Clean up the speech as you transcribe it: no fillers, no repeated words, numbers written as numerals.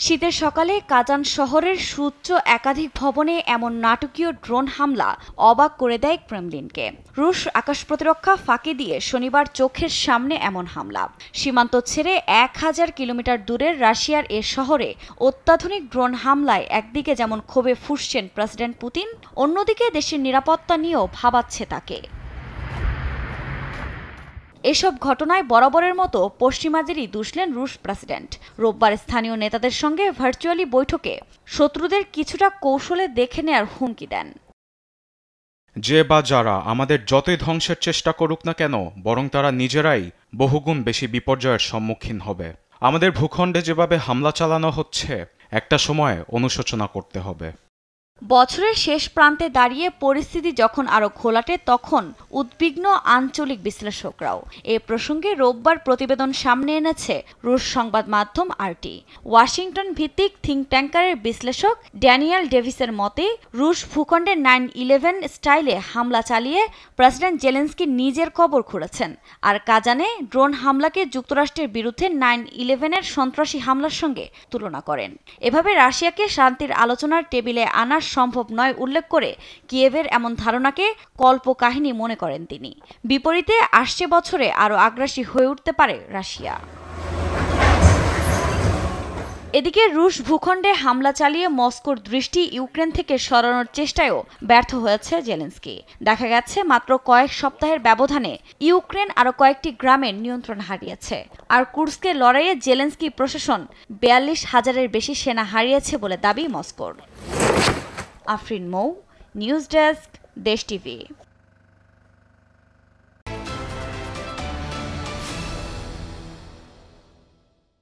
শীতের সকালে কাজান শহরের সুউচ্চ একাধিক ভবনে এমন নাটকীয় ড্রোন হামলা অবাক করে দেয় ক্রেমলিনকে। রুশ আকাশ প্রতিরক্ষা ফাঁকি দিয়ে শনিবার চোখের সামনে এমন হামলা। সীমান্ত ছেড়ে 1000 কিলোমিটার দূরের রাশিয়ার এ শহরে অত্যাধুনিক ড্রোন হামলায় একদিকে যেমন ক্ষোভে ফুঁসছেন প্রেসিডেন্ট পুতিন, অন্যদিকে দেশের নিরাপত্তা নিয়েও ভাবাচ্ছে তাকে। এসব ঘটনায় বরাবরের মতো পশ্চিমাদেরই দুষলেন রুশ প্রেসিডেন্ট। রোববার স্থানীয় নেতাদের সঙ্গে ভার্চুয়ালি বৈঠকে শত্রুদের কিছুটা কৌশলে দেখে নেয়ার হুমকি দেন। যে বা যারা আমাদের যতই ধ্বংসের চেষ্টা করুক না কেন, বরং তারা নিজেরাই বহুগুণ বেশি বিপর্যয়ের সম্মুখীন হবে। আমাদের ভূখণ্ডে যেভাবে হামলা চালানো হচ্ছে, একটা সময় অনুশোচনা করতে হবে। বছরের শেষ প্রান্তে দাঁড়িয়ে পরিস্থিতি যখন আরও ঘোলাটে, তখন উদ্বিগ্ন আঞ্চলিক বিশ্লেষকরাও। এ প্রসঙ্গে রোববার প্রতিবেদন সামনে এনেছে রুশ সংবাদ মাধ্যম আরটি। ওয়াশিংটন ভিত্তিক থিঙ্ক ট্যাঙ্কারের বিশ্লেষক ড্যানিয়েল ডেভিসের মতে, রুশ ভূখণ্ডে 9/11 স্টাইলে হামলা চালিয়ে প্রেসিডেন্ট জেলেনস্কি নিজের কবর খুঁড়েছেন। আর কাজানে ড্রোন হামলাকে যুক্তরাষ্ট্রের বিরুদ্ধে 9/11-এর সন্ত্রাসী হামলার সঙ্গে তুলনা করেন। এভাবে রাশিয়াকে শান্তির আলোচনার টেবিলে আনার সম্ভব নয় উল্লেখ করে কিয়েভের এমন ধারণাকে কল্পকাহিনী মনে করেন তিনি। বিপরীতে আসছে বছরে আরও আগ্রাসী হয়ে উঠতে পারে রাশিয়া। এদিকে রুশ ভূখণ্ডে হামলা চালিয়ে মস্কোর দৃষ্টি ইউক্রেন থেকে সরানোর চেষ্টায়ও ব্যর্থ হয়েছে জেলেনস্কি। দেখা গেছে মাত্র কয়েক সপ্তাহের ব্যবধানে ইউক্রেন আরও কয়েকটি গ্রামের নিয়ন্ত্রণ হারিয়েছে। আর কুর্স্কের লড়াইয়ে জেলেনস্কি প্রশাসন 42,000-এর বেশি সেনা হারিয়েছে বলে দাবি মস্কোর। আফরিন মৌ, নিউজ ডেস্ক, দেশ টিভি।